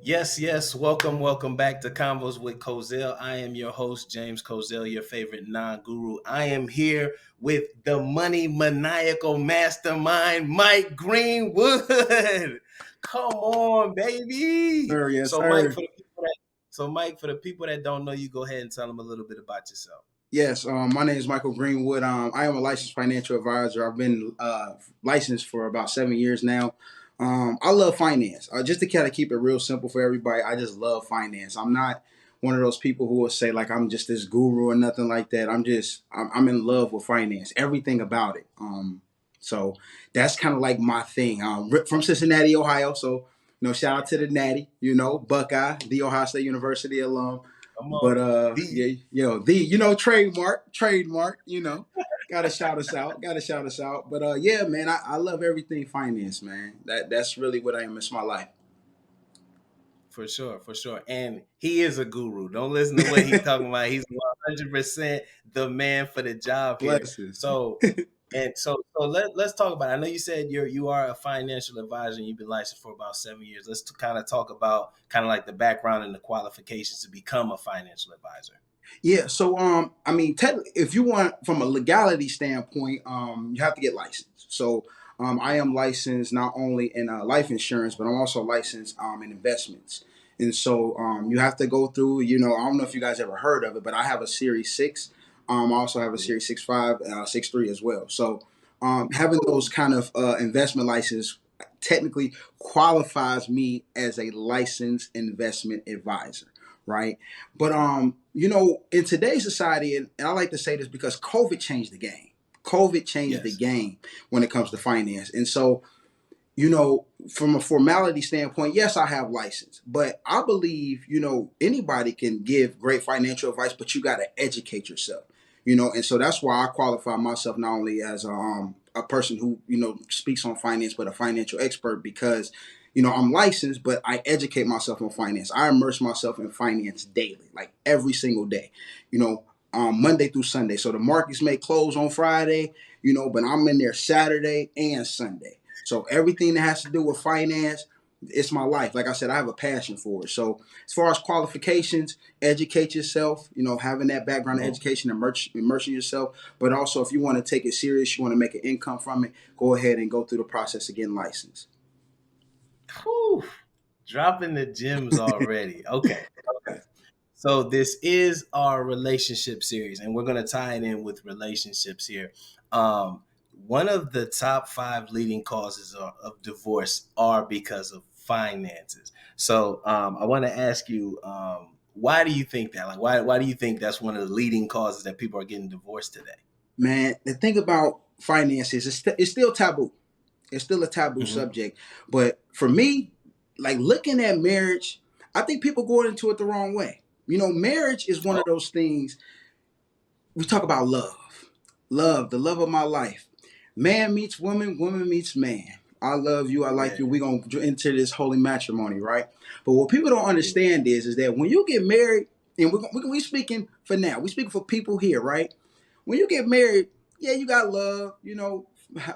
Yes, yes. Welcome back to Convos with Kozel. I am your host, James Kozel, your favorite non-guru. I am here with the Money Maniacal Mastermind, Mike Greenwood. Come on, baby. Sir, yes, So, Mike, sir. for the people that Mike, for the people that don't know you, go ahead and tell them a little bit about yourself. Yes, my name is Michael Greenwood. I am a licensed financial advisor. I've been licensed for about 7 years now. I love finance. Just to kind of keep it real simple for everybody, I just love finance. I'm not one of those people who will say like I'm just this guru or nothing like that. I'm in love with finance, everything about it. So that's kind of like my thing. From Cincinnati, Ohio. So shout out to the Natty. Buckeye, the Ohio State University alum. Come But on, the yeah, trademark, gotta shout us out, gotta shout us out. But yeah, man, I love everything finance, man. That's really what I am. It's my life. For sure, for sure. And he is a guru. Don't listen to what he's talking about. He's 100% the man for the job here. Blessings. So let's talk about it. I know you said you are a financial advisor and you've been licensed for about 7 years. Let's kind of talk about kind of like the background and the qualifications to become a financial advisor. Yeah, so I mean, technically, if you want from a legality standpoint, you have to get licensed. So I am licensed not only in life insurance, but I'm also licensed in investments. And so you have to go through. I don't know if you guys ever heard of it, but I have a Series 6. I also have a Series 6.5, 6.3 as well. So having those kind of investment license technically qualifies me as a licensed investment advisor, right? But in today's society, and I like to say this because COVID changed the game. COVID changed the Yes. game when it comes to finance. And so, from a formality standpoint, yes, I have license, but I believe, anybody can give great financial advice, but you got to educate yourself, and so that's why I qualify myself not only as a person who, speaks on finance, but a financial expert because, I'm licensed, but I educate myself on finance. I immerse myself in finance daily, like every single day, Monday through Sunday. So the markets may close on Friday, but I'm in there Saturday and Sunday. So everything that has to do with finance, it's my life. Like I said, I have a passion for it. So as far as qualifications, educate yourself, having that background of education, immersing yourself. But also if you want to take it serious, you want to make an income from it, go ahead and go through the process of getting licensed. Whew, dropping the gems already. Okay. Okay. So this is our relationship series, and we're going to tie it in with relationships here. Um, One of the top five leading causes of divorce are because of finances. So I want to ask you, why do you think that? Like, why do you think that's one of the leading causes that people are getting divorced today? Man, the thing about finances, it's still taboo. It's still a taboo Hmm. subject. But for me, like looking at marriage, I think people go into it the wrong way. Marriage is one of Oh, those things. We talk about love, the love of my life. Man meets woman, woman meets man. I love you, I like yeah, you. We're going to enter this holy matrimony, right? But what people don't yeah, understand is that when you get married, and we speaking for now, we speaking for people here, right? When you get married, yeah, you got love,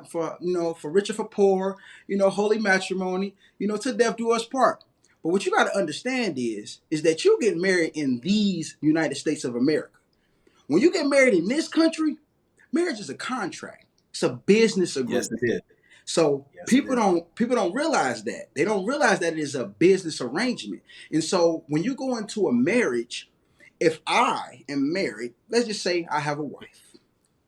for rich or for poor, holy matrimony, to death do us part. But what you got to understand is that you get married in these United States of America. When you get married in this country, marriage is a contract. It's a business yes, agreement. it is. So Yes, it people is. don't realize that. They don't realize that it is a business arrangement. And so when you go into a marriage, if I am married, let's just say I have a wife,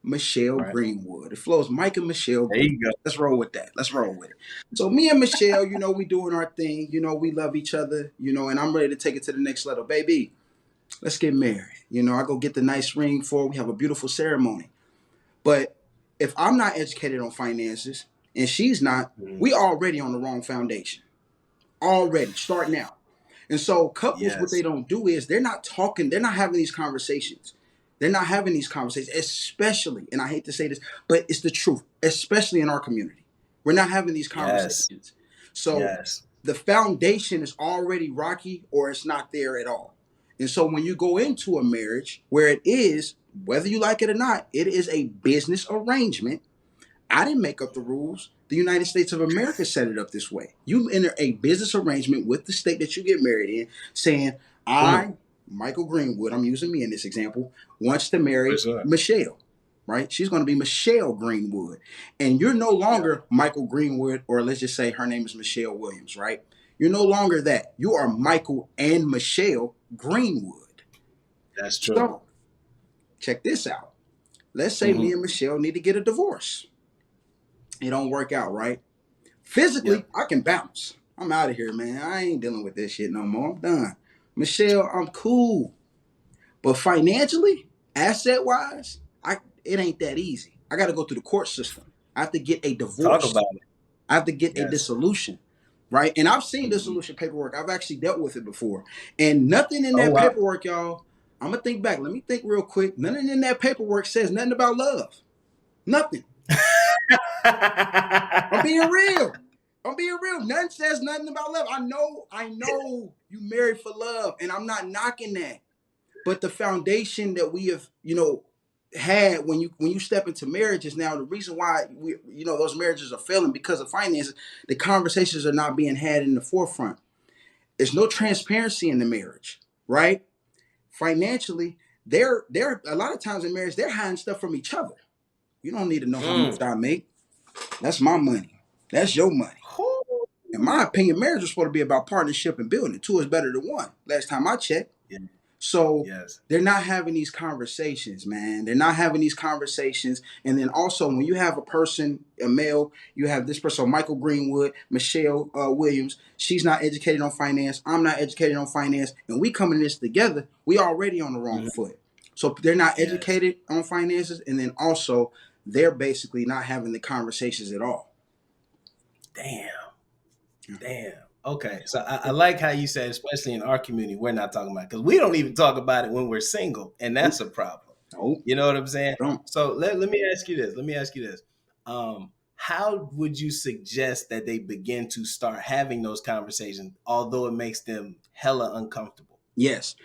Michelle Right. Greenwood. It flows Mike and Michelle There Greenwood. you go. Let's roll with that. Let's roll with it. So me and Michelle, we doing our thing. We love each other, and I'm ready to take it to the next level. Baby, let's get married. I go get the nice ring for her. We have a beautiful ceremony. But if I'm not educated on finances and she's not, Mhm. we already on the wrong foundation. Already, starting out. And so couples, what they Yes. don't do is they're not talking, they're not having these conversations. They're not having these conversations, especially, and I hate to say this, but it's the truth, especially in our community. We're not having these Yes. conversations. So Yes. the foundation is already rocky or it's not there at all. And so when you go into a marriage where it is, whether you like it or not, it is a business arrangement. I didn't make up the rules. The United States of America set it up this way. You enter a business arrangement with the state that you get married in, saying, Mm, I, Michael Greenwood, I'm using me in this example, wants to for marry sure. Michelle, right? She's going to be Michelle Greenwood. And you're no Yeah. longer Michael Greenwood, or let's just say her name is Michelle Williams, right? You're no longer that. You are Michael and Michelle Greenwood. That's true. So, check this out. Let's say me Hmm. and Michelle need to get a divorce. It don't work out, right? Yep. Physically, I can bounce. I'm out of here, man. I ain't dealing with this shit no more. I'm done. Michelle, I'm cool. But financially, asset wise, it ain't that easy. I got to go through the court system. I have to get a Talk divorce. about it. I have to get a Yes. dissolution, right? And I've seen Hmm. dissolution paperwork. I've actually dealt with it before. And nothing in Oh that wow. paperwork, y'all, I'm going to think back. Let me think real quick. Nothing in that paperwork says nothing about love. Nothing. I'm being real. I'm being real. Nothing says nothing about love. I know you married for love, and I'm not knocking that. But the foundation that we have, had when you step into marriage is now the reason why those marriages are failing because of finances. The conversations are not being had in the forefront. There's no Yes. transparency in the marriage, right? Financially, they're a lot of times in marriage they're hiding stuff from each other. You don't need to know how much Mm. I make. That's my money. That's your money. In my opinion, marriage is supposed to be about partnership and building. Two is better than one. Last time I checked. Yeah. So Yes. they're not having these conversations, man. They're not having these conversations. And then also, when you have a person, a male, you have this person, Michael Greenwood, Michelle Williams. She's not educated on finance. I'm not educated on finance. And we coming this together, we already on the wrong Hmm. foot. So they're not Yes. educated on finances. And then also, they're basically not having the conversations at all. Damn. Damn. Okay. So I like how you said, especially in our community, we're not talking about because we don't even talk about it when we're single, and that's Nope. a problem. Nope. You know what I'm saying? Don't. So let me ask you this. Let me ask you this. How would you suggest that they begin to start having those conversations, although it makes them hella uncomfortable? Yes.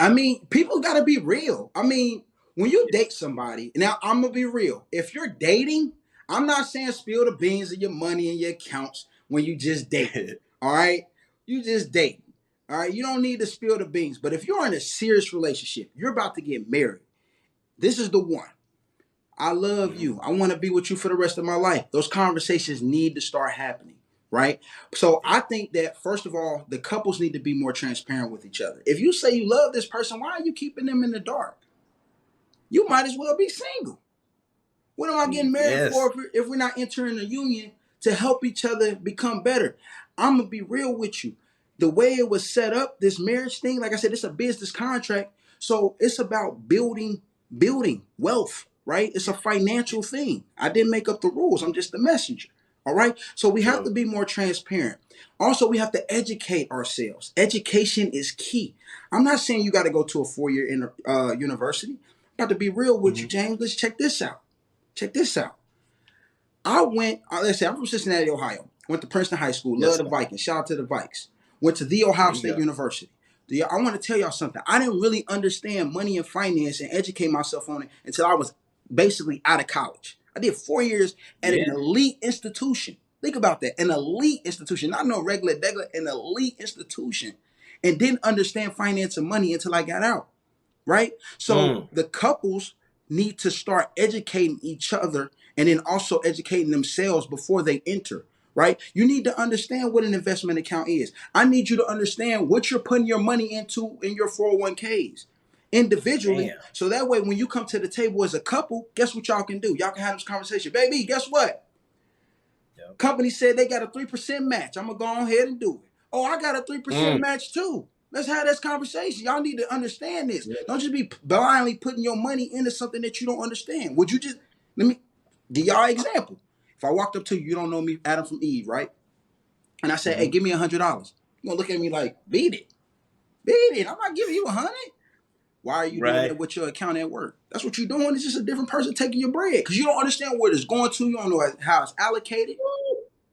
I mean, people got to be real. I mean, when you date somebody, now I'm going to be real. If you're dating, I'm not saying spill the beans of your money and your accounts when you just date. All right? You just date. All right? You don't need to spill the beans. But if you're in a serious relationship, you're about to get married. This is the one. I love Mhm. you. I want to be with you for the rest of my life. Those conversations need to start happening, right? So Yeah. I think that first of all, the couples need to be more transparent with each other. If you say you love this person, why are you keeping them in the dark? You might as well be single. What am I getting married for Yes. if we're not entering a union to help each other become better? I'm gonna be real with you. The way it was set up, this marriage thing, like I said, it's a business contract. So it's about building wealth, right? It's Yeah. a financial thing. I didn't make up the rules. I'm just the messenger. All right. So we have to True. be more transparent. Also, we have to educate ourselves. Education is key. I'm not saying you got to go to a 4-year university. I'm about to be real with you, Hmm. James. Let's check this out. Check this out. Let's say I'm from Cincinnati, Ohio. Went to Princeton High School. Yes, Love the sir. Vikings. Shout out to the Vikes. Went to The There Ohio you State go. University. I want to tell y'all something. I didn't really understand money and finance and educate myself on it until I was basically out of college. I did 4 years at Yeah. an elite institution. Think about that. An elite institution, not no regular, an elite institution. And didn't understand finance and money until I got out, right? So Mm. the couples need to start educating each other and then also educating themselves before they enter, right? You need to understand what an investment account is. I need you to understand what you're putting your money into in your 401ks individually. Damn. So that way, when you come to the table as a couple, guess what y'all can do? Y'all can have this conversation. Baby, guess what? Yep. Company said they got a 3% match. I'm going to go ahead and do it. Oh, I got a 3% Mm. match too. Let's have this conversation. Y'all need to understand this. Yeah. Don't just be blindly putting your money into something that you don't understand. Would you just, let me give y'all an example. If I walked up to you, you don't know me, Adam from Eve, right? And I said, hey, Hmm. give me $100. You gonna look at me like, beat it. Beat it. I'm not giving you 100. Why are you doing Right. that with your account at work? That's what you're doing. It's just a different person taking your bread. Because you don't understand where it's going to. You don't know how it's allocated.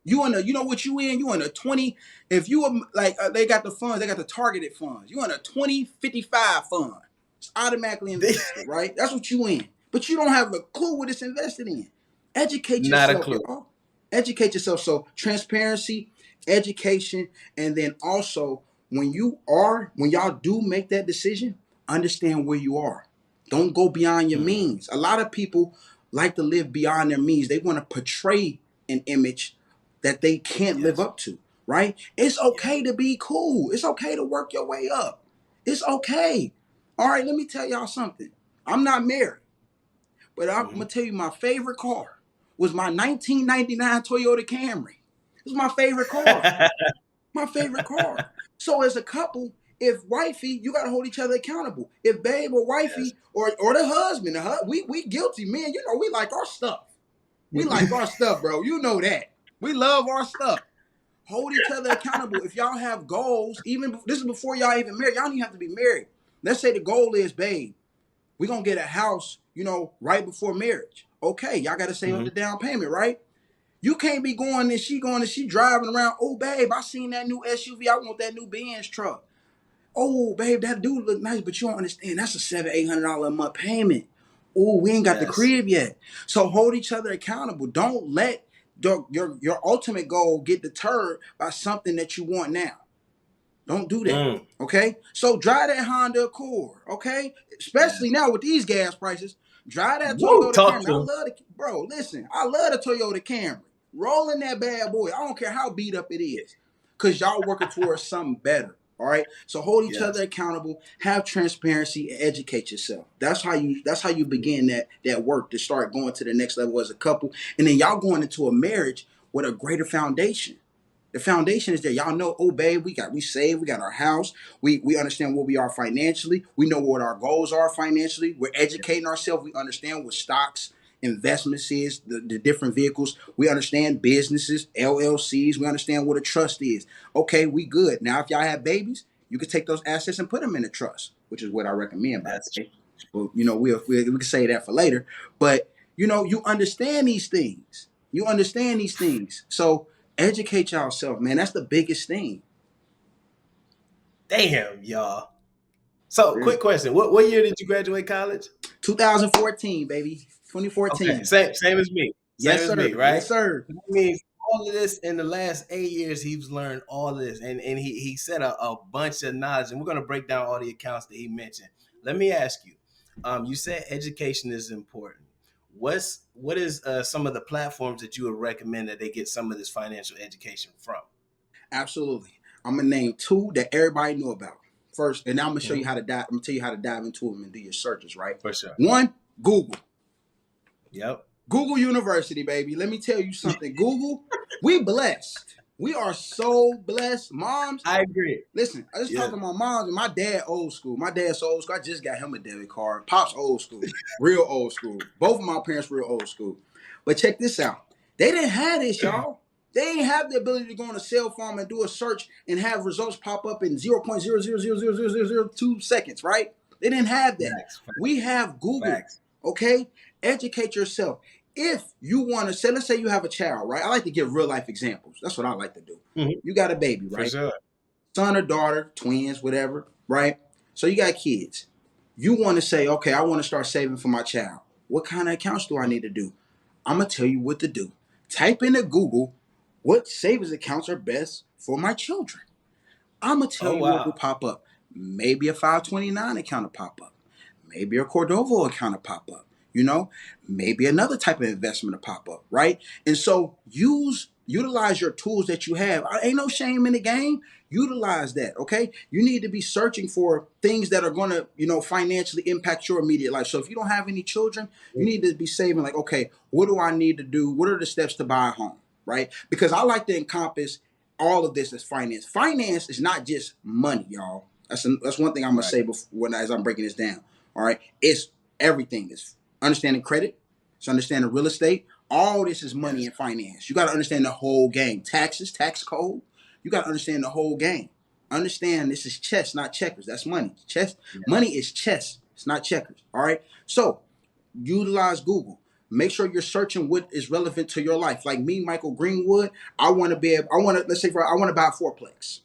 You know what you in? You in a 20. If you were like, they got the funds, they got the targeted funds. You in a 2055 fund. It's automatically invested, right? That's what you in. But you don't have a clue what it's invested in. Educate Not a yourself, clue. y'all. Educate yourself. So transparency, education, and then also when y'all do make that decision, understand where you are. Don't go beyond your Mm-hmm. means. A lot of people like to live beyond their means. They want to portray an image that they can't live Yes. up to, right? It's Yeah. okay to be cool. It's okay to work your way up. It's okay. All right, let me tell y'all something. I'm not married, but I'm Mm-hmm. gonna tell you my favorite car was my 1999 Toyota Camry. It was my favorite car. My favorite car. So as a couple, if wifey, you gotta hold each other accountable. If babe or Yes. wifey or the husband, we guilty, man. You know we like our stuff. We like our stuff, bro. You know that. We love our stuff. Hold each other accountable. If y'all have goals, even this is before y'all even married. Y'all don't even have to be married. Let's say the goal is, babe, we're gonna get a house, right before marriage. Okay, y'all gotta save up Mm-hmm. the down payment, right? You can't be going and she driving around. Oh, babe, I seen that new SUV. I want that new Benz truck. Oh, babe, that dude look nice, but you don't understand. That's a $700-800 a month payment. Oh, we ain't got the Yes. crib yet. So hold each other accountable. Don't let your ultimate goal get deterred by something that you want now. Don't do that. Mm. Okay? So drive that Honda Accord, okay? Especially Yes. now with these gas prices. Drive that Woo. Toyota Talk Camry. to him. Bro, listen, I love the Toyota Camry. Rolling that bad boy. I don't care how beat up it is. Cause y'all working towards something better. All right. So hold each other Yes. accountable, have transparency, and educate yourself. That's how you begin that work to start going to the next level as a couple. And then y'all going into a marriage with a greater foundation. The foundation is there. Y'all know, oh babe, we saved, we got our house, we understand where we are financially, we know what our goals are financially, we're educating ourselves, we understand what stocks, investments is, the different vehicles, we understand businesses, LLCs, we understand what a trust is. Okay, we good. Now if y'all have babies, you can take those assets and put them in a trust, which is what I recommend, by That's the true. way. Well, we can say that for later, but you understand these things. You understand these things. So educate yourself, man. That's the biggest thing. Damn, y'all. So, Really. quick question: what year did you graduate college? 2014, baby. Okay, 2014. same as me. Same Yes, as sir. me, right? Yes, sir. That means all of this in the last 8 years, he's learned all of this, and he said a bunch of knowledge, and we're gonna break down all the accounts that he mentioned. Let me ask you, you said education is important. What is some of the platforms that you would recommend that they get some of this financial education from? Absolutely. I'm gonna name two that everybody know about. First, and now I'm gonna show you Mhm. how to dive. I'm gonna tell you how to dive into them and do your searches, right? For sure. One, Google. Yep. Google University, baby. Let me tell you something. Google, we blessed. We are so blessed. Moms, I agree. listen, I just talked Yes. to my mom and my dad old school. My dad's so old school. I just got him a debit card. Pop's old school. Real old school. Both of my parents real old school. But check this out. They didn't have this, y'all. They ain't have the ability to go on a cell phone and do a search and have results pop up in 0.0000002 seconds, right? They didn't have that. Facts. We have Google. Facts. Okay? Educate yourself. If you want to say, let's say you have a child, right? I like to give real life examples. That's what I like to do. Mhm. You got a baby, For right? sure. Son or daughter, twins, whatever, right? So you got kids. You want to say, okay, I want to start saving for my child. What kind of accounts do I need to do? I'm going to tell you what to do. Type into Google what savings accounts are best for my children. I'm going to tell Oh you what will wow. pop up. Maybe a 529 account will pop up. Maybe a Cordova account will pop up. You know, maybe another type of investment will pop up, right? And so utilize your tools that you have. Ain't no shame in the game. Utilize that, okay? You need to be searching for things that are going to, financially impact your immediate life. So if you don't have any children, you need to be saving like, okay, what do I need to do? What are the steps to buy a home, right? Because I like to encompass all of this as finance. Finance is not just money, y'all. That's one thing I'm gonna Right. say as I'm breaking this down. All right, it's everything. It's understanding credit. It's understanding real estate. All this is money Yes. and finance. You got to understand the whole game. Taxes, tax code. You got to understand the whole game. Understand this is chess, not checkers. That's money. Chess. Yes. Money is chess. It's not checkers. All right. So utilize Google. Make sure you're searching what is relevant to your life. Like me, Michael Greenwood, I want to be able, I want to, let's say I want to buy a fourplex.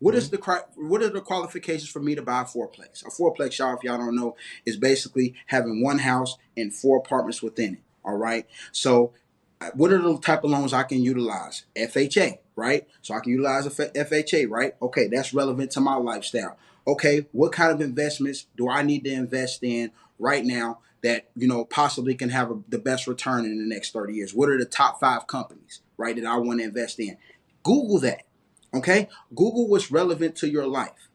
Mhm. What are the qualifications for me to buy a fourplex? A fourplex, y'all, if y'all don't know, is basically having one house and four apartments within it. All right. So What are the type of loans I can utilize? FHA, right? So I can utilize a FHA, right? Okay, that's relevant to my lifestyle. Okay, what kind of investments do I need to invest in right now that possibly can have the best return in the next 30 years? What are the top 5 companies, right, that I want to invest in? Google that. Okay, Google what's relevant to your life.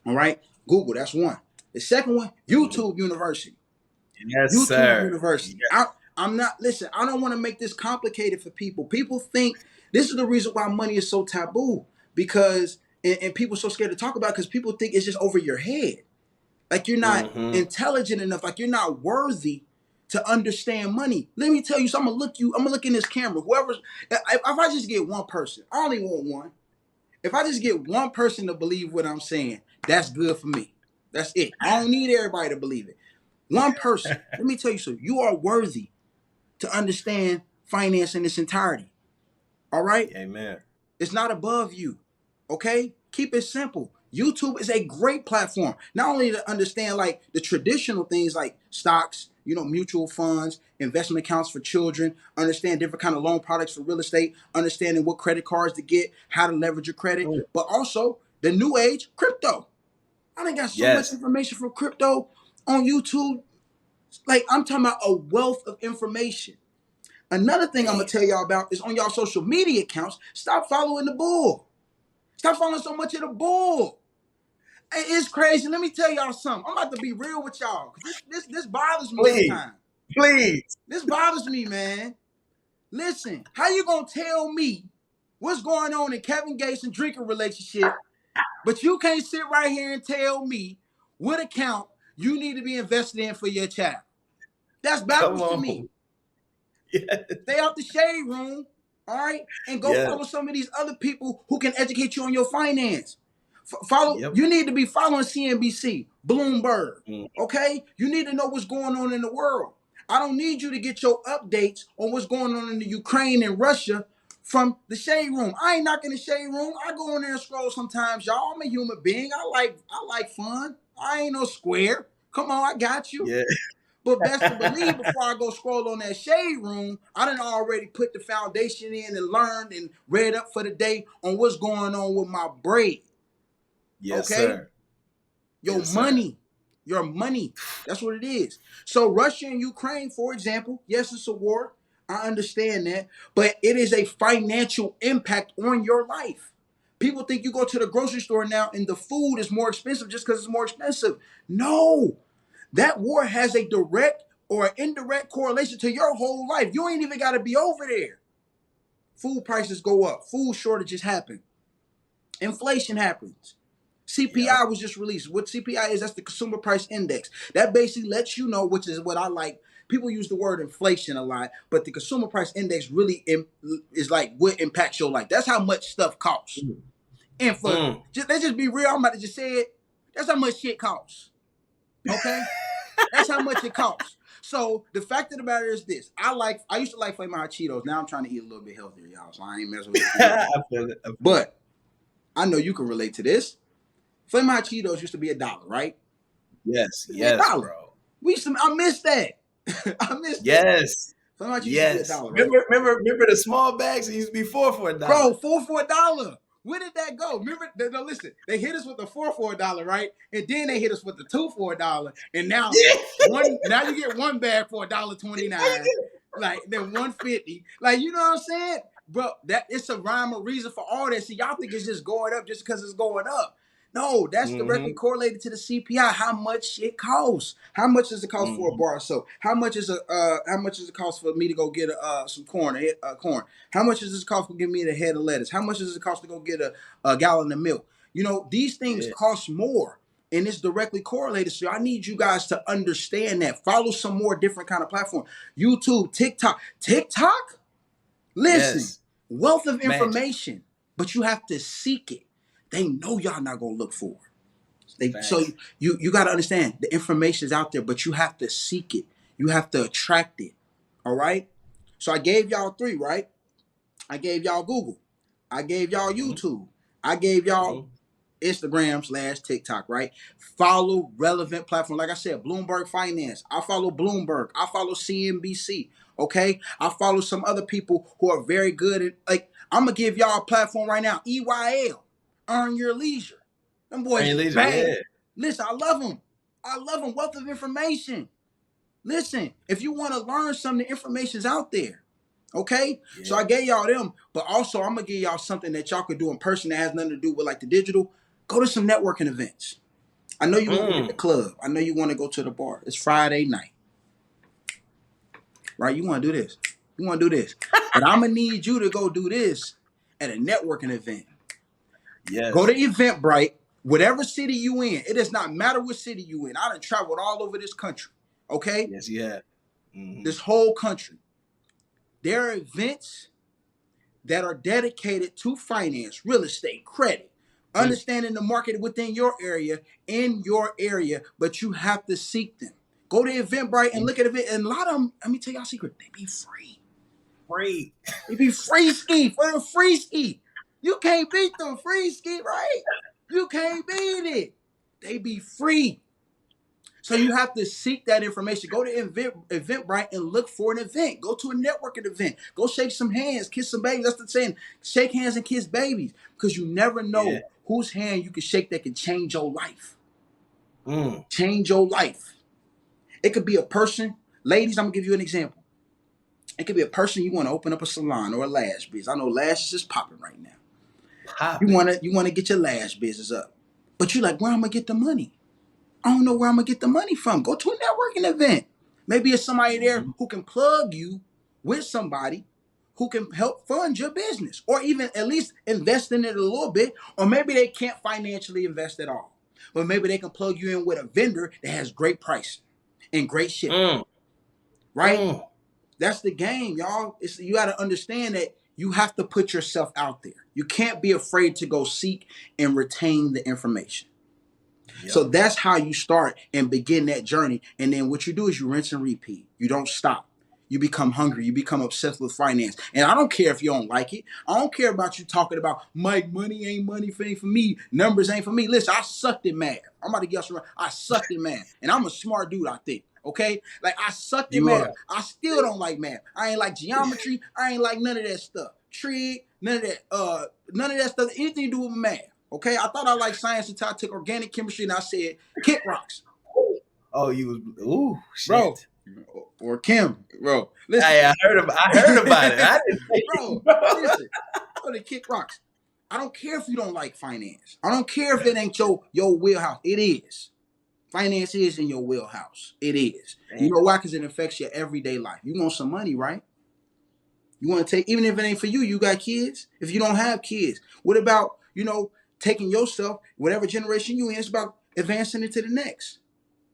All right, Google, that's one. The second one, Mhm. YouTube University. Yes, YouTube sir. University. Yeah. I'm not, listen, I don't want to make this complicated for people. People think this is the reason why money is so taboo, because, and people are so scared to talk about, because people think it's just over your head. Like you're not Mm-hmm. intelligent enough, like you're not worthy to understand money. Let me tell you, so I'm gonna look in this camera. If I just get one person, I only want one. If I just get one person to believe what I'm saying, that's good for me. That's it. I don't need everybody to believe it. One person. Let me tell you something. You are worthy to understand finance in its entirety. All right? Amen. It's not above you. Okay? Keep it simple. YouTube is a great platform. Not only to understand like the traditional things like stocks, mutual funds, investment accounts for children, understand different kind of loan products for real estate, understanding what credit cards to get, how to leverage your credit, Mm. but also the new age crypto. I done got so much Yes. information from crypto on YouTube. Like I'm talking about a wealth of information. Another thing I'm gonna Man. tell y'all about is on y'all social media accounts. Stop following the bull. Stop following so much of the bull. Hey, it's crazy. Let me tell y'all something. I'm about to be real with y'all. This bothers me Please. sometimes. Please. This bothers me, man. Listen, how you gonna tell me what's going on in Kevin Gates and Drinker relationship, but you can't sit right here and tell me what account you need to be invested in for your child? That's Come backwards to me. on. Yeah. Stay out the shade room, all right? And go Yes. follow some of these other people who can educate you on your finance. Follow, Yep. you need to be following CNBC, Bloomberg, Mm. okay? You need to know what's going on in the world. I don't need you to get your updates on what's going on in the Ukraine and Russia from the shade room. I ain't knocking the shade room. I go in there and scroll sometimes, y'all. I'm a human being. I like fun. I ain't no square. Come on, I got you. Yeah. But best to believe, before I go scroll on that shade room, I done already put the foundation in and learned and read up for the day on what's going on with my bread. Yes, Okay? sir. Your Yes, sir. money. Your money. That's what it is. So Russia and Ukraine, for example, yes, it's a war. I understand that. But it is a financial impact on your life. People think you go to the grocery store now and the food is more expensive just because it's more expensive. No. That war has a direct or indirect correlation to your whole life. You ain't even got to be over there. Food prices go up. Food shortages happen. Inflation happens. CPI Yep. was just released. What CPI is, that's the Consumer Price Index. That basically lets you know, which is what I like. People use the word inflation a lot, but the Consumer Price Index really is like what impacts your life. That's how much stuff costs. Mm. And for Mm. let's just be real, I'm about to just say it. That's how much shit costs. Okay? That's how much it costs. So the fact of the matter is this: I used to like Flamin' Hot Cheetos. Now I'm trying to eat a little bit healthier, y'all. So I ain't messing with the I Doritos. feel it. I feel it. But I know you can relate to this. Flamin' Hot Cheetos used to be $1, right? Yes. Used to be a Yes, dollar. bro. I missed that. I missed that. Yes. Flamin' Hot Cheetos used to be a Yes. dollar, right? Remember the small bags? It used to be four for a Bro, dollar. four for $1. Where did that go? Remember, no, listen, they hit us with the four for $1, right? And then they hit us with the two for $1. And now now you get one bag for $1.29, like then 150. Like, you know what I'm saying? Bro, that it's a rhyme or reason for all that. See, y'all think it's just going up just because it's going up. No, that's directly Mm-hmm. correlated to the CPI. How much it costs? How much does it cost for a Mm-hmm. bar of soap? How much does it cost for me to go get some corn? How much does it cost to give me a head of lettuce? How much does it cost to go get a gallon of milk? These things Yeah. cost more, and it's directly correlated. So I need you guys to understand that. Follow some more different kind of platform. YouTube, TikTok. Listen, Yes. wealth of Magic. information, but you have to seek it. They know y'all not gonna look for it. So Facts. you got to understand the information is out there, but you have to seek it. You have to attract it. All right. So I gave y'all three, right? I gave y'all Google. I gave y'all Mm-hmm. YouTube. I gave y'all Mm-hmm. Instagram/TikTok, right? Follow relevant platform. Like I said, Bloomberg Finance. I follow Bloomberg. I follow CNBC. Okay, I follow some other people who are very good at, like, I'm gonna give y'all a platform right now. EYL, Earn Your Leisure. Them Earn boys your is leisure, bad. yeah. Listen, I love them. I love them. Wealth of information. Listen, if you want to learn something, the information's out there. Okay, so Yeah. I gave y'all them, but also I'm gonna give y'all something that y'all could do in person that has nothing to do with like the digital. Go to some networking events. I know you want to be at the Mm. club. I know you want to go to the bar. It's Friday night, right? You want to do this. You want to do this. But I'm going to need you to go do this at a networking event. Go to Yes. Eventbrite, whatever city you in. It does not matter what city you in. I done traveled all over this country, okay? Yes, yeah. Mm-hmm. This whole country. There are events that are dedicated to finance, real estate, credit, Mm. understanding the market within your area, in your area, but you have to seek them. Go to Eventbrite and Mm. look at it. And a lot of them, let me tell y'all a secret, they be free. Free. They be free ski for a free ski. You can't beat them free ski, right? You can't beat it. They be free. So you have to seek that information. Go to Eventbrite and look for an event. Go to a networking event. Go shake some hands, kiss some babies. That's the saying. Shake hands and kiss babies. Because you never Yeah. know whose hand you can shake that can change your life. Mm. Change your life. It could be a person. Ladies, I'm going to give you an example. It could be a person you want to open up a salon or a lash business. I know lashes is popping right now. Popping. You want to get your lash business up. But you're like, where am I going to get the money? I don't know where I'm gonna get the money from. Go to a networking event. Maybe it's somebody there Mm-hmm. who can plug you with somebody who can help fund your business, or even at least invest in it a little bit. Or maybe they can't financially invest at all, but maybe they can plug you in with a vendor that has great pricing and great shipping. Mm. Right? Mm. That's the game, y'all. You got to understand that you have to put yourself out there. You can't be afraid to go seek and retain the information. So Yep. that's how you start and begin that journey. And then what you do is you rinse and repeat. You don't stop. You become hungry. You become obsessed with finance. And I don't care if you don't like it. I don't care about you talking about, Mike, money ain't money thing for me. Numbers ain't for me. Listen, I sucked at math. I'm about to get you. I sucked at math. And I'm a smart dude, I think. Okay? Like, I sucked at You math. are. I still don't like math. I ain't like geometry. I ain't like none of that stuff. Trig, none of that stuff. Anything to do with math. Okay, I thought I liked science until I took organic chemistry and I said kick rocks, Oh, you was. Ooh, bro, shit. or Kim, bro. Listen, Hey, I heard about it. I didn't take it, bro, bro. listen. Bro, they kick rocks. I don't care if you don't like finance. I don't care if it ain't your wheelhouse. It is. Finance is in your wheelhouse. It is. Damn. You know why? Because it affects your everyday life. You want some money, right? You want to take, even if it ain't for you, you got kids. If you don't have kids, what about, taking yourself, whatever generation you in, it's about advancing into the next.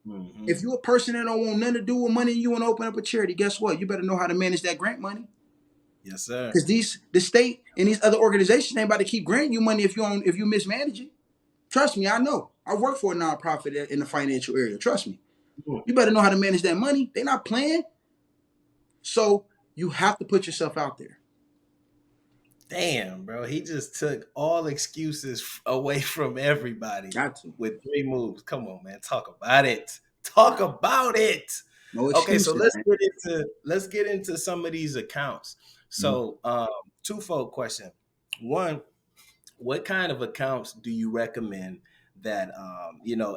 Mm-hmm. If you're a person that don't want nothing to do with money and you want to open up a charity, guess what? You better know how to manage that grant money. Yes, sir. Because the state and these other organizations ain't about to keep granting you money if you mismanage it. Trust me, I know. I work for a nonprofit in the financial area. Trust me. Mm. You better know how to manage that money. They're not playing. So you have to put yourself out there. Damn, bro. He just took all excuses away from everybody Got to. with 3 moves. Come on, man. Talk about it. Talk about it. No Okay, so excuses, man. let's get into some of these accounts. Mhm. So, twofold question. One, what kind of accounts do you recommend that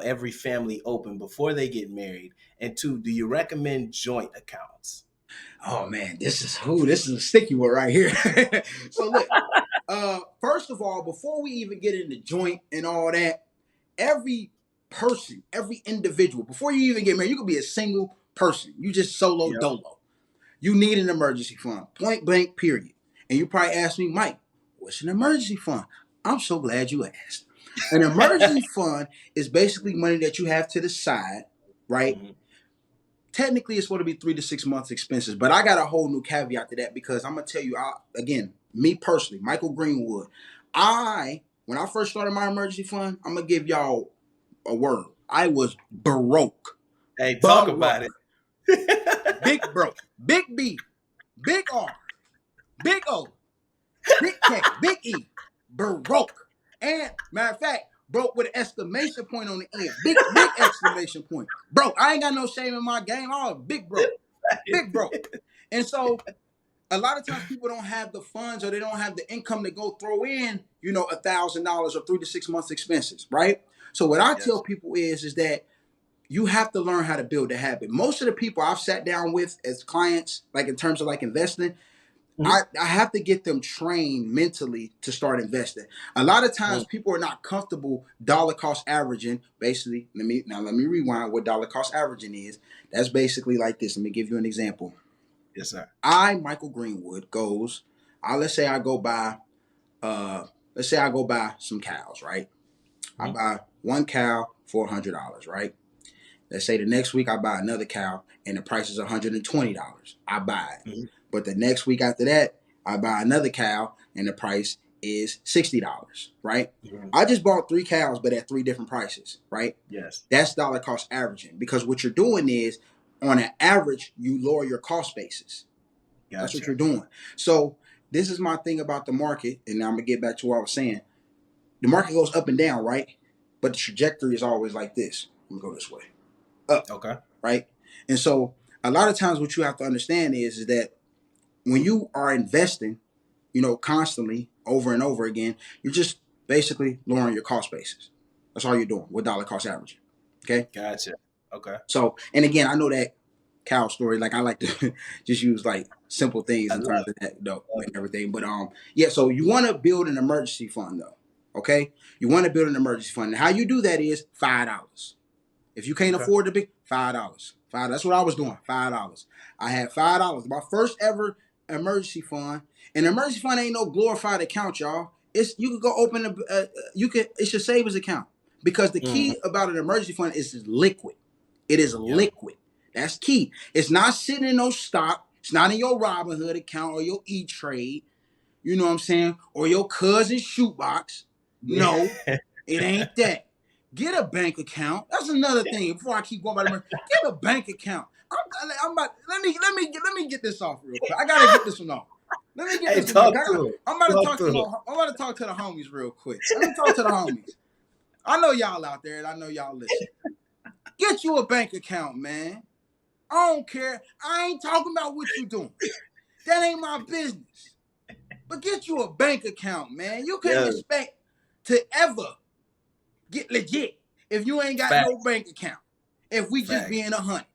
every family open before they get married? And two, do you recommend joint accounts? Oh man, this is a sticky one right here. So look, first of all, before we even get into joint and all that, every person, every individual, before you even get married, you could be a single person. You just solo Yep. dolo. You need an emergency fund, point blank, period. And you probably ask me, Mike, what's an emergency fund? I'm so glad you asked. An emergency fund is basically money that you have to the side, right? Mhm. Technically it's going to be 3 to 6 months expenses, but I got a whole new caveat to that because I'm gonna tell you, again, me personally, Michael Greenwood, when I first started my emergency fund, I'm gonna give y'all a word. I was broke, Hey, talk about broke, it. big broke, big B, big R, big O, big K, big E, broke. And matter of fact, broke with an exclamation point on the end. Big exclamation point. Broke. I ain't got no shame in my game. I was big broke. Big broke. And so a lot of times people don't have the funds or they don't have the income to go throw in, $1,000 or 3 to 6 months expenses, right? So what I tell Yes. people is that you have to learn how to build a habit. Most of the people I've sat down with as clients, like in terms of like investing, Mhm. I have to get them trained mentally to start investing. A lot of times Mm. people are not comfortable dollar cost averaging. Basically, let me rewind what dollar cost averaging is. That's basically like this. Let me give you an example. Yes, sir. Michael Greenwood, goes, let's say I go buy some cows, right? I Mhm. buy one cow for $100, right? Let's say the next week I buy another cow and the price is $120. I buy it. Mhm. But the next week after that, I buy another cow and the price is $60, right? Mhm. I just bought 3 cows, but at 3 different prices, right? Yes. That's dollar cost averaging, because what you're doing is, on an average, you lower your cost basis. That's what Gotcha. you're doing. So this is my thing about the market, and now I'm gonna get back to what I was saying. The market goes up and down, right? But the trajectory is always like this. Let me go this way, up, Okay. right? And so a lot of times, what you have to understand is that when you are investing, constantly over and over again, you're just basically lowering your cost basis. That's all you're doing with dollar cost averaging. Okay. Gotcha. Okay. So, and again, I know that cow story. Like, I like to just use like simple things I in love terms of that, though, it. Love and everything. But yeah. So you want to build an emergency fund, though. Okay. You want to build an emergency fund. And how you do that is $5. If you it. can't Okay. afford to be, $5. Five. That's what I was doing. $5. I had $5. My first ever emergency fund. And emergency fund ain't no glorified account, y'all. You could go open it's your savings account, because the Mhm. key about an emergency fund is it's liquid. It is Yep. liquid. That's key. It's not sitting in no stock. It's not in your Robinhood account or your E Trade. You know what I'm saying? Or your cousin's shoebox. Yeah. No, it ain't that. Get a bank account. That's another thing. Before I keep going by the money, get a bank account. I'm about. Let me get this off real quick. I gotta get this one off. Let me get Hey, this one off. talk to him. I'm about to Talk talk to to him. I'm about to talk to the homies real quick. Let me talk to the homies. I know y'all out there, and I know y'all listen. Get you a bank account, man. I don't care. I ain't talking about what you doing. That ain't my business. But get you a bank account, man. You can't Yeah. expect to ever get legit if you ain't got no Facts. bank account. If we just Facts. being 100,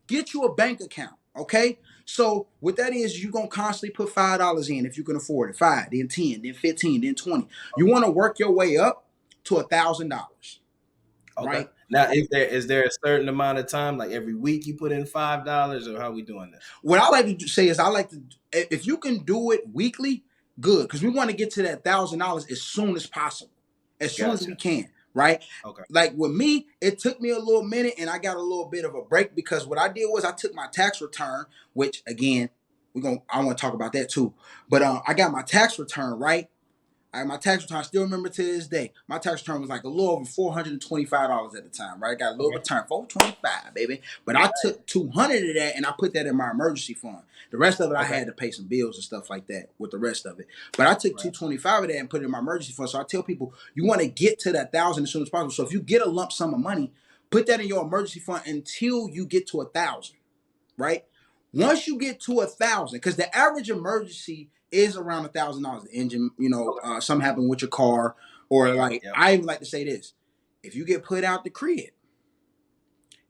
get you a bank account, okay? So what that is, you're gonna constantly put $5 in if you can afford it. Five, then 10, then 15, then 20. You want to work your way up to $1,000, Okay. right? Now, is there a certain amount of time, like every week, you put in $5, or how we doing this? What I like to say is, I like to, if you can do it weekly, good, because we want to get to that $1,000 as soon as possible, as soon as we Gotcha. can, right? Okay. Like with me, it took me a little minute, and I got a little bit of a break, because what I did was I took my tax return, which again, I want to talk about that too. But I got my tax return, right. My tax return, I still remember to this day. My tax return was like a little over $425 at the time, right? I got a little Okay. return, 425, baby. But I took 200 of that and I put that in my emergency fund. The rest of it, I Okay. had to pay some bills and stuff like that with the rest of it. But I took Right. 225 of that and put it in my emergency fund. So I tell people, you want to get to that 1,000 as soon as possible. So if you get a lump sum of money, put that in your emergency fund until you get to 1,000, right? Once you get to 1,000, because the average emergency is around $1,000. The engine, Okay. something happened with your car, or Yep. like, Yep. I even like to say this: if you get put out the crib,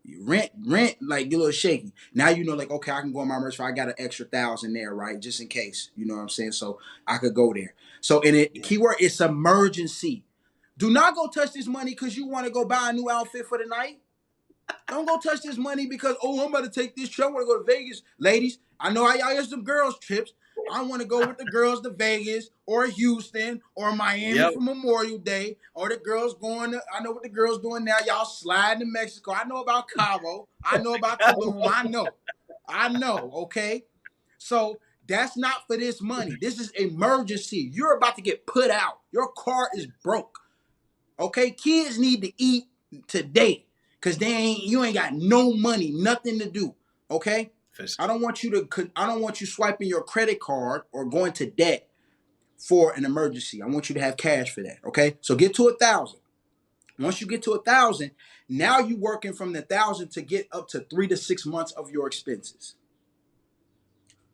you rent, like, get a little shaky. Now you know, like, okay, I can go on my emergency fund. I got an extra 1,000 there, right, just in case. You know what I'm saying? So I could go there. So, and it Yeah. keyword, it's emergency. Do not go touch this money because you want to go buy a new outfit for the night. Don't go touch this money because, oh, I'm about to take this trip. I want to go to Vegas. Ladies, I know how y'all get some girls' trips. I want to go with the girls to Vegas or Houston or Miami Yep. for Memorial Day, or the girls going to, I know what the girls doing now. Y'all sliding to Mexico. I know about Cabo. I know about Tulum. I know. I know, okay? So that's not for this money. This is emergency. You're about to get put out. Your car is broke. Okay, kids need to eat today, because you ain't got no money, nothing to do. Okay, For I sure. don't want you swiping your credit card or going to debt for an emergency. I want you to have cash for that. Okay, so get to 1,000. Once you get to 1,000, now you working from the 1,000 to get up to 3 to 6 months of your expenses.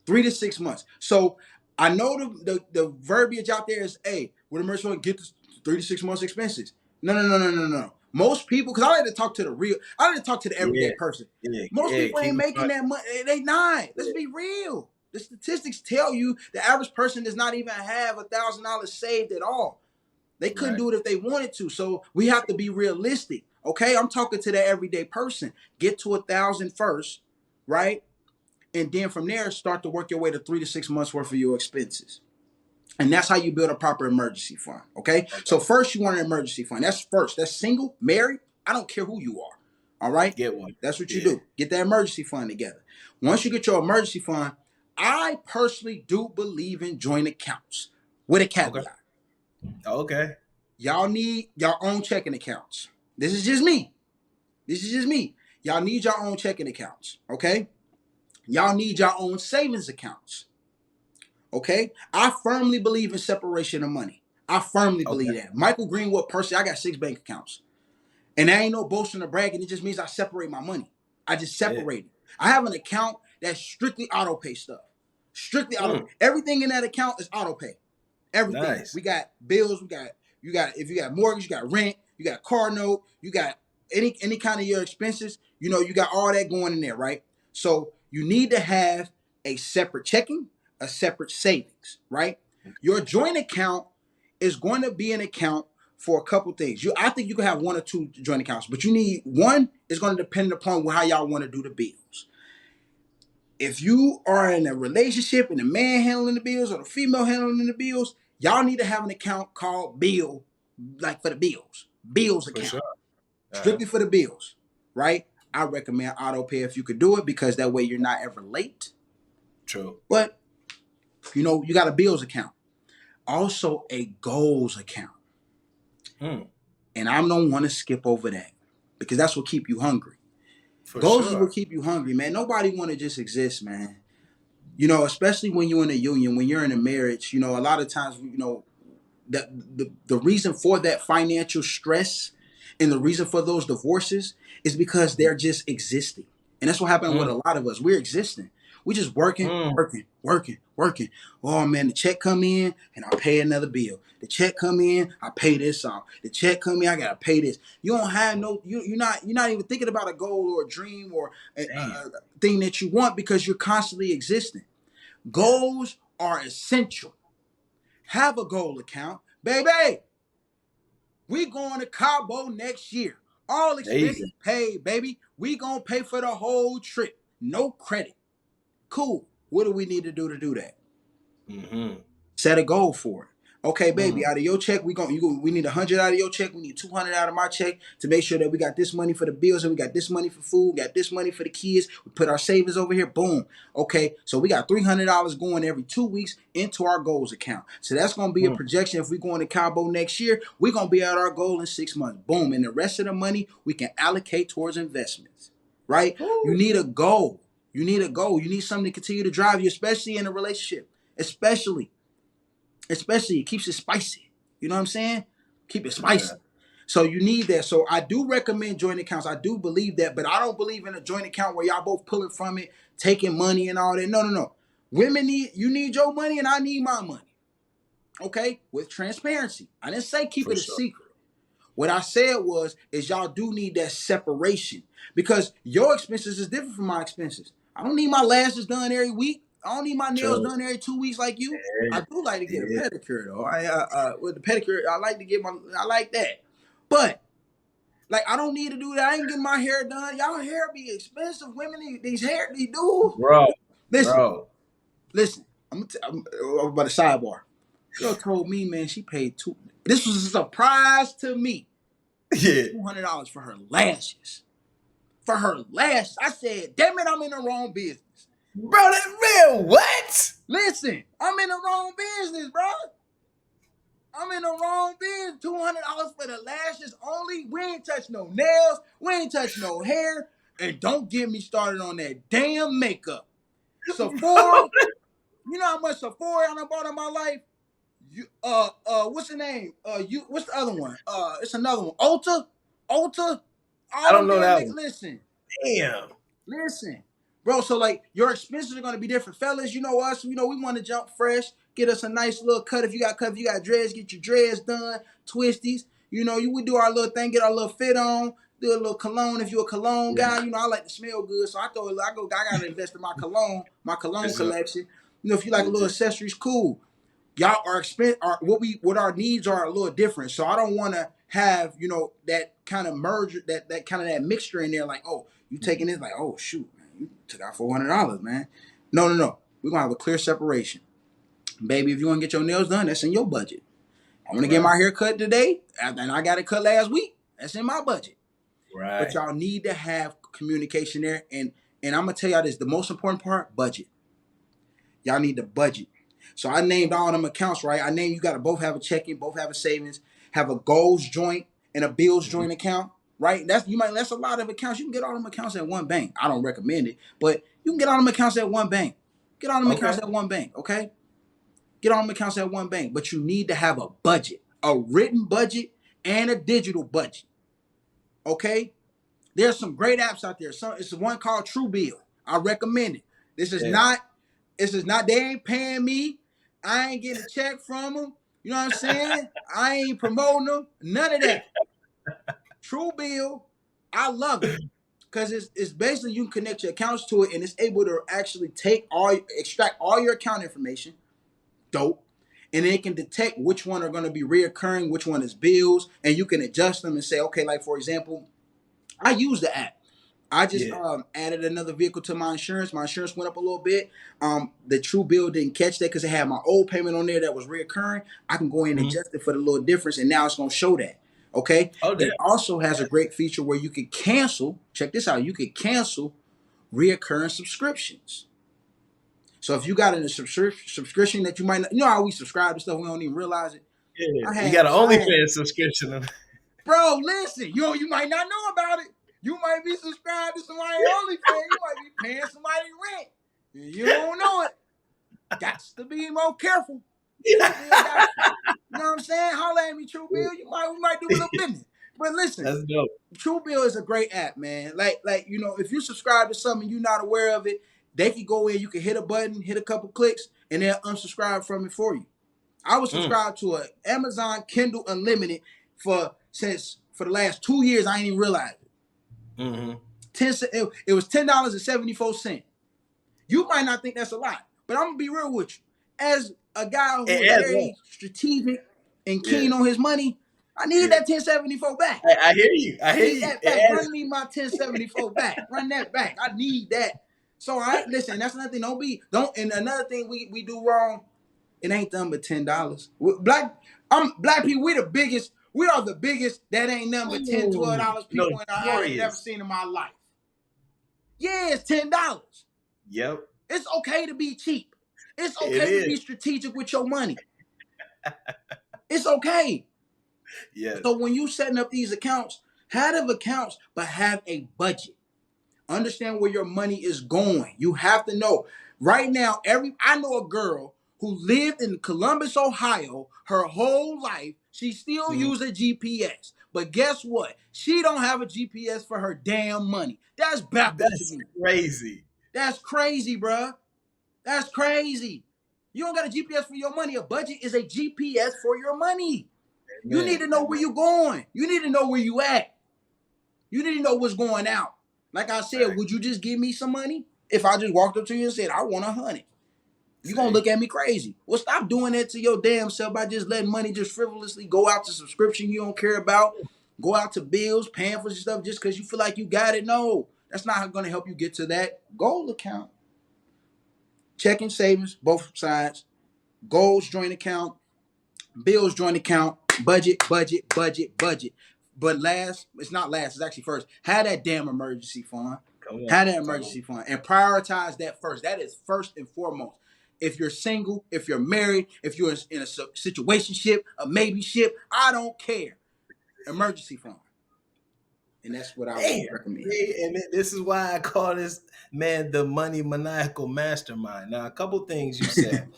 3 to 6 months. So I know the verbiage out there is, hey, with emergency fund, get this 3 to 6 months expenses. No. Most people, because I like to talk to I like to talk to the everyday Yeah, person. yeah, Most yeah. people Keep ain't it making fun. that money. They not. Let's Yeah, be real. The statistics tell you the average person does not even have $1,000 saved at all. They couldn't right. do it if they wanted to. So we have to be realistic. Okay, I'm talking to the everyday person. Get to 1,000 first, right? And then from there, start to work your way to 3 to 6 months worth of your expenses. And that's how you build a proper emergency fund. Okay. Okay. So first you want an emergency fund. That's first. That's single, married. I don't care who you are. All right. Get one. That's what you Yeah. do. Get that emergency fund together. Once you get your emergency fund, I personally do believe in joint accounts with a Okay. caveat. Okay. Y'all need your own checking accounts. This is just me. This is just me. Y'all need your own checking accounts. Okay. Y'all need your own savings accounts. Okay. I firmly believe in separation of money. I firmly Okay. believe that. Michael Greenwood, personally, I got 6 bank accounts. And that ain't no boasting or bragging. It just means I separate my money. I just Yeah. separate it. I have an account that's strictly auto pay stuff. Strictly auto pay. Mm, Everything in that account is auto pay. Everything. nice. We got bills. You got if you got mortgage, you got rent, you got car note, you got any kind of your expenses. You know, you got all that going in there, right? So you need to have a separate checking, a separate savings, right? Your joint account is going to be an account for a couple things. I think you can have one or two joint accounts, but you need one is going to depend upon how y'all want to do the bills. If you are in a relationship and the man handling the bills or the female handling the bills, y'all need to have an account called bill, like for the bills For account, sure. strictly for the bills, right? I recommend auto pay if you could do it because that way you're not ever late. True. But you got a bills account, also a goals account, Mm, and I don't want to skip over that because that's what keep you hungry. for Goals is what sure. keep you hungry, man. Nobody want to just exist, man. Especially when you're in a union, when you're in a marriage, a lot of times, that the reason for that financial stress and the reason for those divorces is because they're just existing. And that's what happened with Mm, a lot of us. We're existing. We just working, mm, working, working, working. Oh man, the check come in and I pay another bill. The check come in, I pay this off. The check come in, I gotta pay this. You don't have no, you're not even thinking about a goal or a dream or damn. a thing that you want because you're constantly existing. Yeah. Goals are essential. Have a goal account. Baby, we going to Cabo next year. All There you go. expenses paid, baby. We gonna pay for the whole trip. No credit. Cool. What do we need to do that? Mm-hmm. Set a goal for it. Okay, baby, Mm, out of your check, we need 100 out of your check. We need 200 out of my check to make sure that we got this money for the bills and we got this money for food, got this money for the kids. We put our savings over here. Boom. Okay, so we got $300 going every 2 weeks into our goals account. So that's gonna be a mm. projection. If we go into Cabo next year, we're gonna be at our goal in 6 months. Boom, and the rest of the money we can allocate towards investments. Right? You Woo. need a goal. You need a goal. You need something to continue to drive you, especially in a relationship. Especially it keeps it spicy. You know what I'm saying? Keep it Yeah. spicy. So you need that. So I do recommend joint accounts. I do believe that, but I don't believe in a joint account where y'all both pulling from it, taking money and all that. No. Women you need your money and I need my money. Okay? With transparency. I didn't say keep For it a sure. secret. What I said is y'all do need that separation because your expenses is different from my expenses. I don't need my lashes done every week. I don't need my nails True. done every 2 weeks like you. Yeah. I do like to get a Yeah. pedicure though. With the pedicure, I like that. But like I don't need to do that. I ain't getting my hair done. Y'all hair be expensive. Women, these dudes. Bro. Listen, Bro. listen. I'm about a sidebar. Girl told me, man, she paid two. This was a surprise to me. Yeah. $200 for her lashes. For her lashes. I said, damn it, I'm in the wrong business. Bro, that's real. What? Listen, I'm in the wrong business, bro. I'm in the wrong business. $200 for the lashes only. We ain't touch no nails. We ain't touch no hair. And don't get me started on that damn makeup. Sephora, you know how much Sephora I bought in my life? What's the name? What's the other one? It's another one. Ulta, I all don't them know damn that make. one. Listen, Damn. listen, bro. So like your expenses are gonna be different, fellas. You know us. You know we want to jump fresh. Get us a nice little cut. If you got cut, if you got dreads, get your dreads done. Twisties. You know, you would do our little thing, get our little fit on, do a little cologne. If you're a cologne guy, you know, I like to smell good, so I gotta invest in my For cologne sure. collection. You know, if you like a little Legit. accessories, cool. Y'all are what our needs are a little different. So I don't want to have, you know, that kind of merger, that kind of that mixture in there. Like, oh, you taking this? Like, oh shoot, man, you took out $400, man. No, no, no. We're gonna have a clear separation, baby. If you want to get your nails done, that's in your budget. I want to get Right. my hair cut today, and I got it cut last week. That's in my budget. But Right. y'all need to have communication there. And I'm gonna tell y'all this: the most important part, budget. Y'all need to budget. So I named all them accounts, right? I named you got to both have a checking, both have a savings, have a goals joint and a bills Mhm. joint account, right? That's a lot of accounts. You can get all them accounts at one bank. I don't recommend it, but you can get all them accounts at one bank. Get all them accounts Okay. at one bank, okay? Get all them accounts at one bank, but you need to have a budget, a written budget and a digital budget, okay? There's some great apps out there. It's one called Truebill. I recommend it. This is Yeah. not. This is not. They ain't paying me. I ain't getting a check from them. You know what I'm saying? I ain't promoting them. None of that. Truebill, I love it because it's basically you can connect your accounts to it and it's able to actually extract all your account information. Dope. And it can detect which one are going to be reoccurring, which one is bills, and you can adjust them and say, okay, like for example, I use the app. I just Yeah. added another vehicle to my insurance. My insurance went up a little bit. The True Bill didn't catch that because it had my old payment on there that was reoccurring. I can go in and Mhm. adjust it for the little difference, and now it's going to show that. Okay. Oh, damn. It also has a great feature where you can cancel. Check this out. You can cancel reoccurring subscriptions. So if you got a subscription that you might not, you know how we subscribe to stuff we don't even realize it. Yeah. I You had, got an I had OnlyFans subscription. Bro, listen, you might not know about it. You might be subscribed to somebody OnlyFans. You might be paying somebody rent. You don't know it. Got to be more careful. You got to. You know what I'm saying? Holla at me, True Bill. We might do a little business. But listen, That's dope. True Bill is a great app, man. Like you know, if you subscribe to something you're not aware of it, they can go in. You can hit a button, hit a couple clicks, and they'll unsubscribe from it for you. I was Mm. subscribed to an Amazon Kindle Unlimited for the last 2 years. I ain't even realized it. Mm-hmm. It was $10.74. You might not think that's a lot, but I'm gonna be real with you. As a guy who It is adds up. very strategic and Yeah. keen on his money, I need Yeah. that 1074 back. I hear you. I I hear need you. that It back. adds. Run me my 1074 back. Run that back. I need that. So I listen. That's another thing. Don't. And another thing we do wrong. It ain't nothing but $10. Black people. We the biggest. We are the biggest. That ain't nothing but $10, Ooh, $12 people I ain't never notorious. seen in my life. Yeah, it's $10. Yep. It's okay to be cheap. It's It okay to be is. strategic with your money. It's okay. Yes. So when you setting up these accounts, have accounts, but have a budget. Understand where your money is going. You have to know. Right now, I know a girl who lived in Columbus, Ohio, her whole life. She still Mhm. uses a GPS. But guess what? She don't have a GPS for her damn money. That's backwards to That's me. crazy. That's crazy, bruh. That's crazy. You don't got a GPS for your money. A budget is a GPS for your money. You need Amen. to know where Amen. you're going. You need to know where you at. You need to know what's going out. Like I said, Right. would you just give me some money? If I just walked up to you and said, I want 100, you gonna See. look at me crazy. Well, stop doing that to your damn self by just letting money just frivolously go out to subscription you don't care about, go out to bills, paying for stuff just because you feel like you got it. No, that's not gonna help you get to that goal account. Checking savings, both sides. Goals joint account, bills joint account, budget, budget, budget, budget. But last, it's not last, it's actually first. Have that damn emergency fund. Come on. Have that Come on. emergency fund and prioritize that first. That is first and foremost. If you're single, if you're married, if you're in a situationship, a maybe ship, I don't care. Emergency fund. And that's what I would Damn. recommend. See, and this is why I call this man the Money Maniacal Mastermind. Now, a couple things you said.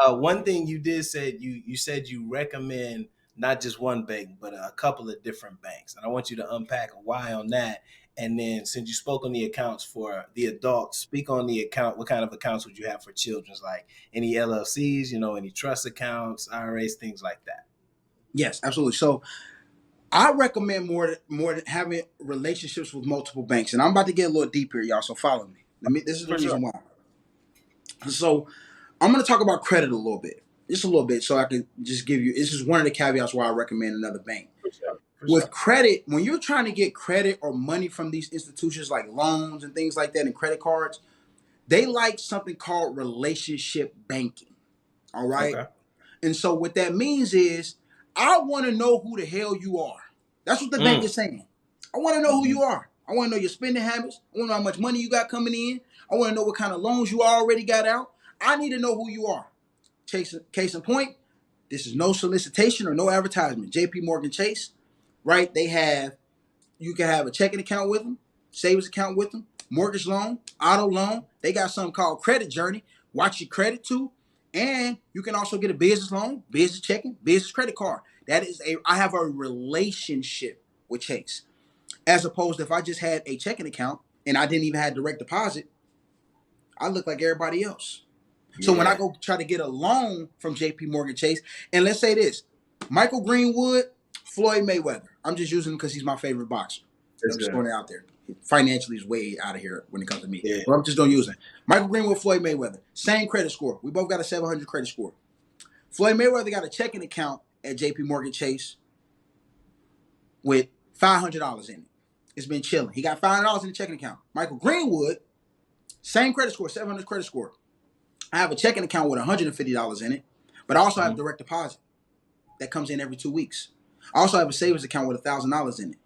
One thing you did say you said you recommend not just one bank, but a couple of different banks, and I want you to unpack why on that. And then since you spoke on the accounts for the adults, speak on the account. What kind of accounts would you have for children's? Like any LLCs, any trust accounts, IRAs, things like that. Yes, absolutely. So I recommend more than having relationships with multiple banks. And I'm about to get a little deeper, y'all. So follow me. This is the For sure. reason why. So I'm going to talk about credit a little bit, just a little bit, so I can just give you. This is one of the caveats why I recommend another bank. For sure. For With sure. credit, when you're trying to get credit or money from these institutions like loans and things like that and credit cards, they like something called relationship banking. All right. Okay. And so what that means is I want to know who the hell you are. That's what the bank is saying. I want to know who Mm-hmm. you are. I want to know your spending habits. I want to know how much money you got coming in. I want to know what kind of loans you already got out. I need to know who you are. Case in point, this is no solicitation or no advertisement. JP Morgan Chase, right? You can have a checking account with them, savings account with them, mortgage loan, auto loan. They got something called Credit Journey. Watch your credit too. And you can also get a business loan, business checking, business credit card. I have a relationship with Chase. As opposed to if I just had a checking account and I didn't even have direct deposit, I look like everybody else. So when I Yeah. go try to get a loan from JP Morgan Chase, and let's say this, Michael Greenwood, Floyd Mayweather. I'm just using him because he's my favorite boxer. That's I'm just good. throwing it out there. Financially, he's way out of here when it comes to me. Yeah. But I'm just don't use it. Michael Greenwood, Floyd Mayweather. Same credit score. We both got a 700 credit score. Floyd Mayweather got a checking account at JP Morgan Chase with $500 in it. It's been chilling. He got $500 in the checking account. Michael Greenwood, same credit score, 700 credit score. I have a checking account with $150 in it, but I also have Mm-hmm. direct deposit that comes in every 2 weeks. I also have a savings account with $1,000 in it.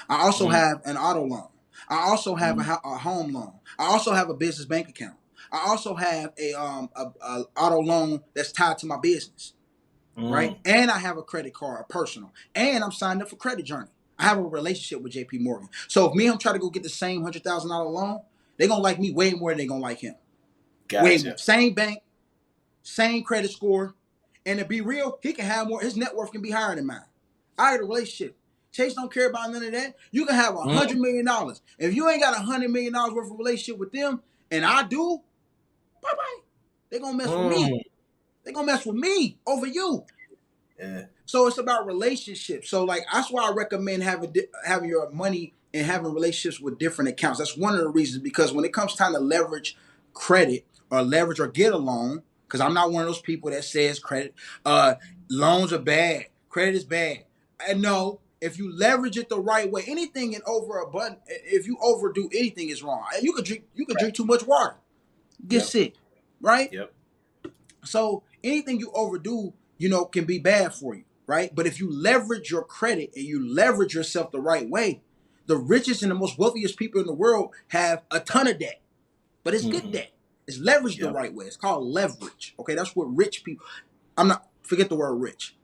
I also have an auto loan. I also have Mm-hmm. a home loan. I also have a business bank account. I also have a auto loan that's tied to my business, right? Mm-hmm. And I have a credit card, a personal, and I'm signed up for Credit Journey. I have a relationship with JP Morgan. So if me and him try to go get the same $100,000 loan, they're gonna like me way more than they're gonna like him. Way more. Gotcha. Same bank, same credit score, and to be real, he can have more. His net worth can be higher than mine. I got a relationship. Chase don't care about none of that. You can have $100 million. If you ain't got $100 million worth of relationship with them, and I do, bye bye. They gonna mess with me. Mm-hmm. They gonna mess with me over you. Yeah. So it's about relationships. So like that's why I recommend having your money and having relationships with different accounts. That's one of the reasons, because when it comes time to leverage credit or leverage or get a loan, because I'm not one of those people that says loans are bad, credit is bad. And no, if you leverage it the right way, anything in over a button, if you overdo anything is wrong. You could drink too much water, get Yep. sick, right? Yep. So anything you overdo, can be bad for you, right? But if you leverage your credit and you leverage yourself the right way, the richest and the most wealthiest people in the world have a ton of debt, but it's good Mm-hmm. debt. It's leveraged the Yep. right way. It's called leverage. Okay, that's what rich people. Forget the word rich.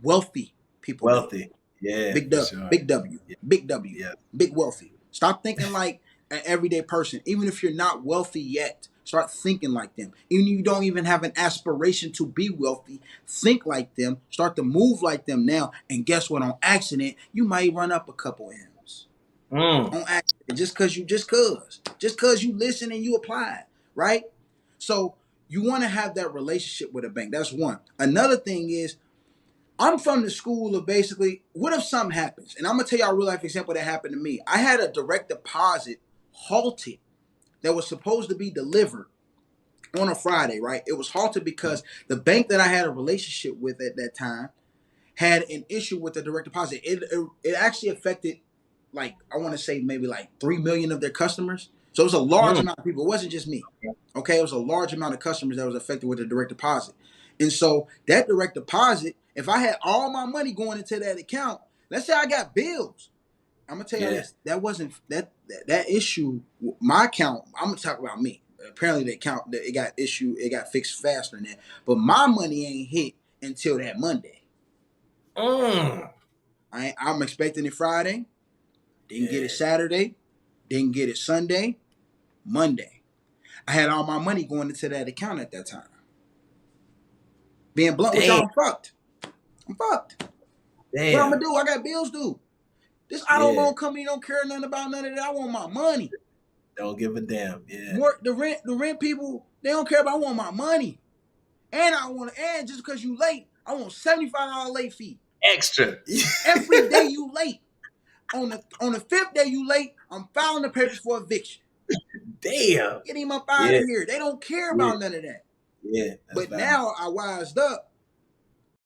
Wealthy people do. Wealthy. Yeah, Big for W, sure. big W, Yeah. big W, Yeah. big wealthy. Stop thinking like an everyday person. Even if you're not wealthy yet, start thinking like them. Even if you don't even have an aspiration to be wealthy, think like them. Start to move like them now. And guess what? On accident, you might run up a couple M's. Mm. On accident, just cause you listen and you apply, right? So you want to have that relationship with a bank. That's one. Another thing is, I'm from the school of basically, what if something happens? And I'm gonna tell y'all a real life example that happened to me. I had a direct deposit halted that was supposed to be delivered on a Friday, right? It was halted because the bank that I had a relationship with at that time had an issue with the direct deposit. It actually affected, like, I want to say maybe like 3 million of their customers. So it was a large Mm. amount of people. It wasn't just me. Okay, it was a large amount of customers that was affected with the direct deposit. And so that direct deposit, if I had all my money going into that account, let's say I got bills, I'm gonna tell you Yeah. this: that wasn't that issue. My account. I'm gonna talk about me. Apparently, the account it got fixed faster than that. But my money ain't hit until that Monday. Mm. I'm expecting it Friday. Didn't get it Yeah. Saturday. Didn't get it Sunday. Monday. I had all my money going into that account at that time. Being blunt with Damn. y'all, I'm fucked. I'm fucked. What I'm Damn. gonna do? I got bills due. This auto Yeah. loan company don't care nothing about none of that. I want my money. Don't give a damn. Yeah. The rent people, they don't care about. I want my money. And just because you late, I want $75 late fee. Extra. Every day you late. On the fifth day you late, I'm filing the papers for eviction. Damn. Get him up out Yeah. of here. They don't care Yeah. about none of that. Yeah. That's But valid. now I wised up.